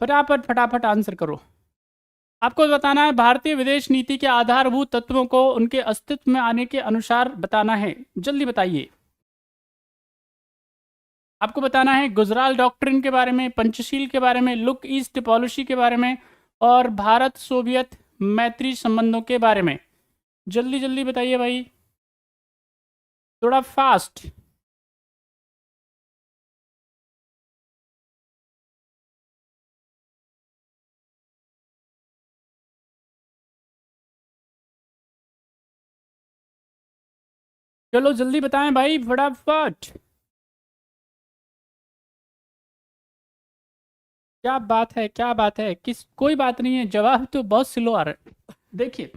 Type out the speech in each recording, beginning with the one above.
फटाफट फटाफट आंसर करो। आपको बताना है भारतीय विदेश नीति के आधारभूत तत्वों को उनके अस्तित्व में आने के अनुसार बताना है। जल्दी बताइए। आपको बताना है गुजराल डॉक्ट्रिन के बारे में, पंचशील के बारे में, लुक ईस्ट पॉलिसी के बारे में और भारत सोवियत मैत्री संबंधों के बारे में। जल्दी जल्दी बताइए भाई, थोड़ा फास्ट। चलो जल्दी बताएं भाई, फटाफट। क्या बात है, क्या बात है, किस कोई बात नहीं है, जवाब तो बहुत स्लो आ रहा है। देखिए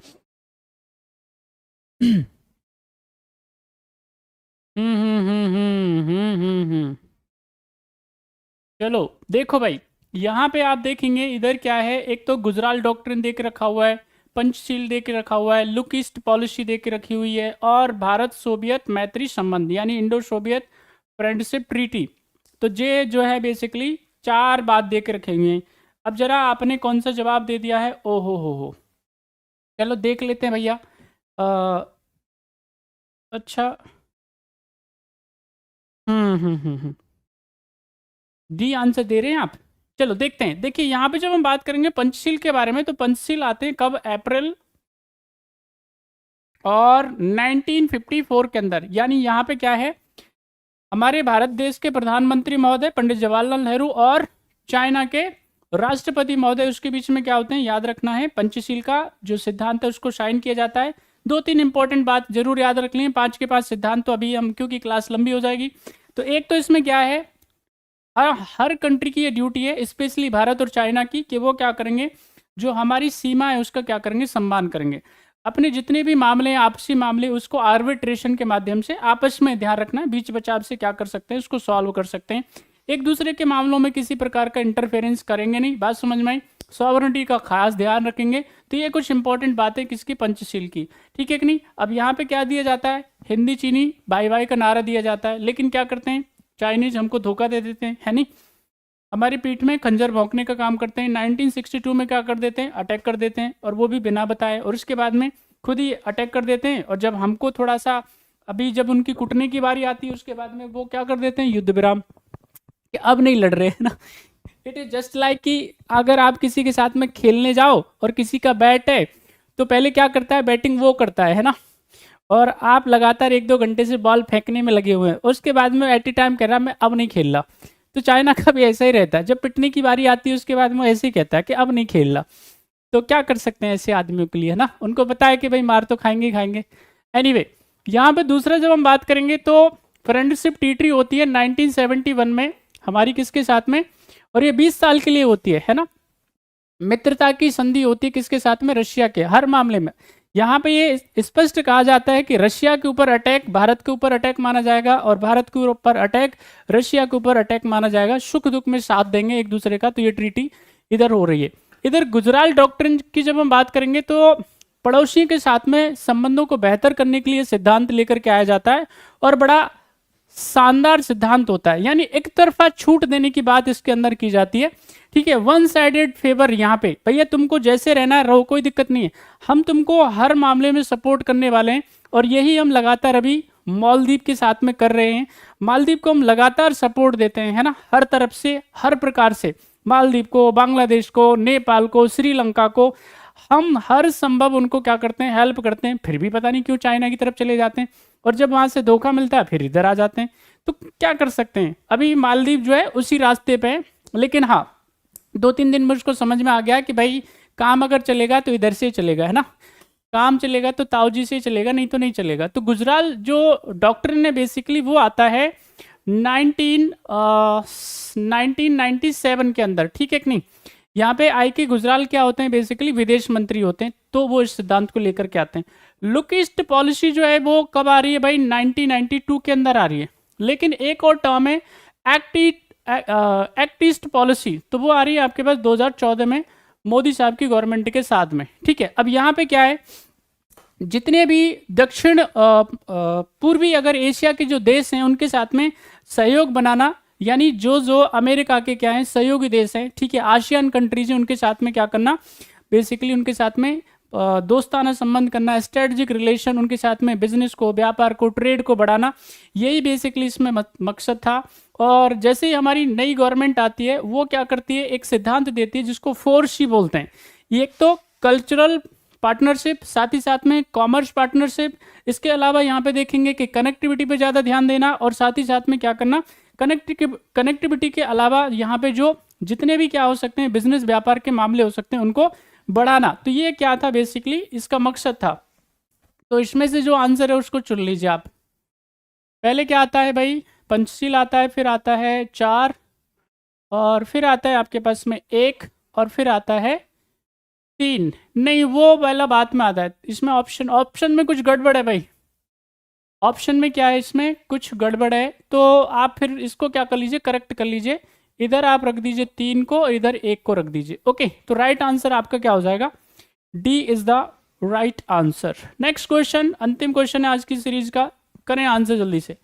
चलो देखो भाई, यहाँ पे आप देखेंगे इधर क्या है, एक तो गुजराल डॉक्ट्रिन दे के रखा हुआ है, पंचशील दे के रखा हुआ है, लुक ईस्ट पॉलिसी दे के रखी हुई है, और भारत सोवियत मैत्री संबंध यानी इंडो सोवियत फ्रेंडशिप ट्रीटी। तो ये जो है बेसिकली चार बात दे के रखे हुए हैं। अब जरा आपने कौन सा जवाब दे दिया है, ओ हो। चलो देख लेते हैं भैया। अच्छा। हम्म। डी आंसर दे रहे हैं आप। चलो देखते हैं। देखिए यहाँ पे जब हम बात करेंगे पंचशील के बारे में, तो पंचशील आते हैं कब, अप्रैल और 1954 के अंदर। यानी यहाँ पे क्या है, हमारे भारत देश के प्रधानमंत्री महोदय पंडित जवाहरलाल नेहरू और चाइना के राष्ट्रपति महोदय, उसके बीच में क्या होते हैं, याद रखना है। पंचशील का जो सिद्धांत है उसको साइन किया जाता है। दो तीन इंपॉर्टेंट बात जरूर याद रख लें, 5 के 5 सिद्धांत तो अभी हम, क्योंकि क्लास लंबी हो जाएगी। तो एक तो इसमें क्या है, हर कंट्री की ये ड्यूटी है, स्पेशली भारत और चाइना की, कि वो क्या करेंगे, जो हमारी सीमा है उसका क्या करेंगे, सम्मान करेंगे। अपने जितने भी मामले हैं, आपसी मामले, उसको आर्बिट्रेशन के माध्यम से आपस में ध्यान रखना है, बीच बचाव से क्या कर सकते हैं, उसको सॉल्व कर सकते हैं। एक दूसरे के मामलों में किसी प्रकार का इंटरफेरेंस करेंगे नहीं, बात समझ में आई। सॉवरेनिटी का खास ध्यान रखेंगे। तो ये कुछ इंपॉर्टेंट बातें किसकी, पंचशील की, ठीक है कि नहीं। अब यहाँ पे क्या दिया जाता है, हिंदी चीनी बाई बाई का नारा दिया जाता है, लेकिन क्या करते हैं चाइनीज, हमको धोखा दे देते हैं, है नहीं, हमारी पीठ में खंजर भोंकने का काम करते हैं। 1962 में क्या कर देते हैं, अटैक कर देते हैं, और वो भी बिना बताए, और उसके बाद में खुद ही अटैक कर देते हैं। और जब हमको थोड़ा सा, अभी जब उनकी कुटने की बारी आती है, उसके बाद में वो क्या कर देते हैं, युद्ध विराम, कि अब नहीं लड़ रहे हैं ना। इट इज जस्ट लाइक कि अगर आप किसी के साथ में खेलने जाओ और किसी का बैट है, तो पहले क्या करता है, बैटिंग वो करता है ना, और आप लगातार 1-2 घंटे से बॉल फेंकने में लगे हुए हैं, उसके बाद में एट ए टाइम कह रहा मैं अब नहीं खेल रहा। तो चाइना का भी ऐसा ही रहता है, जब पिटने की बारी आती है उसके बाद में ऐसे ही कहता है कि अब नहीं खेल रहा। तो क्या कर सकते हैं ऐसे आदमियों के लिए, है ना, उनको पता है कि भाई मार तो खाएंगे ही खाएंगे। एनीवे, यहाँ पे दूसरा जब हम बात करेंगे तो फ्रेंडशिप ट्रीटी होती है 1971 में हमारी किसके साथ में, और ये 20 साल के लिए होती है ना। मित्रता की संधि होती है किसके साथ में, रशिया के, हर मामले में। यहाँ पे ये स्पष्ट कहा जाता है कि रशिया के ऊपर अटैक भारत के ऊपर अटैक माना जाएगा, और भारत के ऊपर अटैक रशिया के ऊपर अटैक माना जाएगा। सुख दुख में साथ देंगे एक दूसरे का। तो ये ट्रीटी इधर हो रही है। इधर गुजराल डॉक्ट्रिन की जब हम बात करेंगे, तो पड़ोसी के साथ में संबंधों को बेहतर करने के लिए सिद्धांत लेकर के आया जाता है, और बड़ा शानदार सिद्धांत होता है। यानी एक तरफा छूट देने की बात इसके अंदर की जाती है, ठीक है। वन साइडेड फेवर, यहाँ पे भैया तुमको जैसे रहना है रहो, कोई दिक्कत नहीं है, हम तुमको हर मामले में सपोर्ट करने वाले हैं। और यही हम लगातार अभी मालदीव के साथ में कर रहे हैं। मालदीव को हम लगातार सपोर्ट देते हैं, है ना, हर तरफ से, हर प्रकार से। मालदीव को, बांग्लादेश को, नेपाल को, श्रीलंका को, हम हर संभव उनको क्या करते हैं, हेल्प करते हैं। फिर भी पता नहीं क्यों चाइना की तरफ चले जाते हैं, और जब वहां से धोखा मिलता है फिर इधर आ जाते हैं। तो क्या कर सकते हैं, अभी मालदीव जो है उसी रास्ते पे है। लेकिन हाँ, 2-3 दिन मुझको समझ में आ गया कि भाई काम अगर चलेगा तो इधर से ही चलेगा, है ना, काम चलेगा तो ताऊजी से ही चलेगा, नहीं तो नहीं चलेगा। तो गुजराल जो डॉक्ट्रिन है बेसिकली वो आता है 1997 के अंदर, ठीक है कि नहीं। यहाँ पे आई के गुजराल क्या होते हैं, बेसिकली विदेश मंत्री होते हैं, तो वो इस सिद्धांत को लेकर के आते हैं। लुक ईस्ट पॉलिसी जो है वो कब आ रही है भाई, 1992 के अंदर आ रही है। लेकिन एक और टर्म है एक्ट ईस्ट पॉलिसी, तो वो आ रही है आपके पास 2014 में मोदी साहब की गवर्नमेंट के साथ में, ठीक है। अब यहाँ पे क्या है, जितने भी दक्षिण पूर्वी अगर एशिया के जो देश हैं उनके साथ में सहयोग बनाना, यानी जो जो अमेरिका के क्या हैं सहयोगी देश हैं, ठीक है, आसियान कंट्रीज हैं, उनके साथ में क्या करना, बेसिकली उनके साथ में दोस्ताना संबंध करना, स्ट्रेटजिक रिलेशन, उनके साथ में बिजनेस को, व्यापार को, ट्रेड को बढ़ाना, यही बेसिकली इसमें मकसद था। और जैसे ही हमारी नई गवर्नमेंट आती है वो क्या करती है, एक सिद्धांत देती है जिसको 4C बोलते हैं। ये एक तो कल्चरल पार्टनरशिप, साथ ही साथ में कॉमर्स पार्टनरशिप, इसके अलावा यहाँ पे देखेंगे कि कनेक्टिविटी पे ज़्यादा ध्यान देना, और साथ ही साथ में क्या करना, कनेक्टिविटी के अलावा यहाँ पे जो जितने भी क्या हो सकते हैं बिजनेस व्यापार के मामले हो सकते हैं उनको बढ़ाना। तो ये क्या था, बेसिकली इसका मकसद था। तो इसमें से जो आंसर है उसको चुन लीजिए आप। पहले क्या आता है भाई, पंचशील आता है, फिर आता है 4, और फिर आता है आपके पास में 1, और फिर आता है 3। नहीं, वो पहला बात में आता है। इसमें ऑप्शन में कुछ गड़बड़ है भाई, ऑप्शन में क्या है, इसमें कुछ गड़बड़ है। तो आप फिर इसको क्या कर लीजिए, करेक्ट कर लीजिए। इधर आप रख दीजिए 3 को, इधर 1 को रख दीजिए। ओके, तो राइट आंसर आपका क्या हो जाएगा, D is the right answer. Next question, अंतिम क्वेश्चन है आज की सीरीज का, करें आंसर जल्दी से।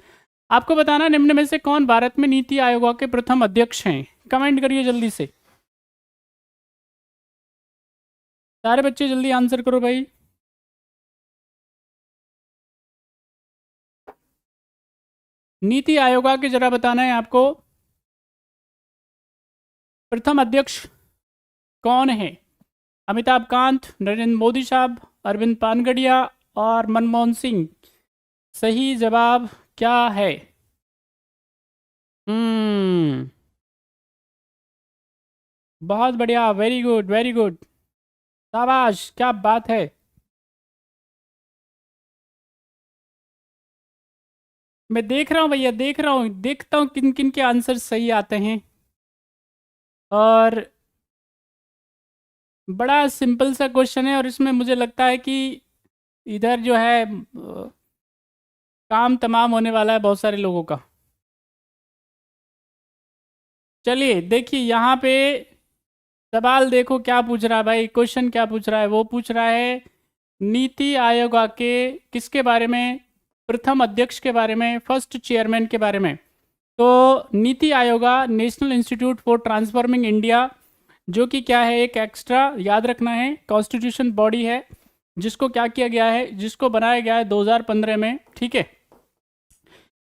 आपको बताना निम्न में से कौन भारत में नीति आयोग के प्रथम अध्यक्ष हैं, कमेंट करिए जल्दी से। सारे बच्चे जल्दी आंसर करो भाई। नीति आयोग के जरा बताना है आपको प्रथम अध्यक्ष कौन है। अमिताभ कांत, नरेंद्र मोदी साहब, अरविंद पानगड़िया और मनमोहन सिंह। सही जवाब क्या है? बहुत बढ़िया, वेरी गुड वेरी गुड, शाबाश, क्या बात है। मैं देख रहा हूँ भैया, देख रहा हूँ, देखता हूँ किन किन के आंसर सही आते हैं। और बड़ा सिंपल सा क्वेश्चन है, और इसमें मुझे लगता है कि इधर जो है काम तमाम होने वाला है बहुत सारे लोगों का। चलिए देखिए यहाँ पे सवाल देखो क्या पूछ रहा है भाई, क्वेश्चन क्या पूछ रहा है, वो पूछ रहा है नीति आयोग के किसके बारे में, प्रथम अध्यक्ष के बारे में, फर्स्ट चेयरमैन के बारे में। तो NITI Aayog national institute for transforming India, जो कि क्या है, एक एक्स्ट्रा याद रखना है कॉन्स्टिट्यूशन बॉडी है, जिसको क्या किया गया है, जिसको बनाया गया है 2015 में, ठीक है,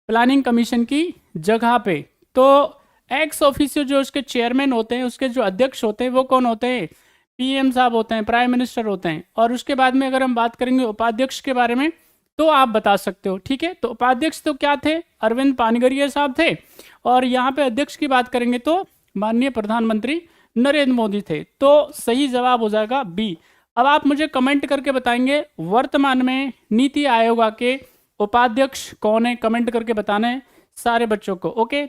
प्लानिंग कमीशन की जगह पे। तो एक्स ऑफिसियो जो उसके चेयरमैन होते हैं, उसके जो अध्यक्ष होते हैं वो कौन होते हैं, पीएम साहब होते हैं, प्राइम मिनिस्टर होते हैं। और उसके बाद में अगर हम बात करेंगे उपाध्यक्ष के बारे में तो आप बता सकते हो, ठीक है। तो उपाध्यक्ष तो क्या थे, अरविंद पानगड़िया साहब थे, और यहाँ पे अध्यक्ष की बात करेंगे तो माननीय प्रधानमंत्री नरेंद्र मोदी थे। तो सही जवाब हो जाएगा बी। अब आप मुझे कमेंट करके बताएंगे वर्तमान में नीति आयोग के उपाध्यक्ष कौन है, कमेंट करके बताना है सारे बच्चों को। ओके।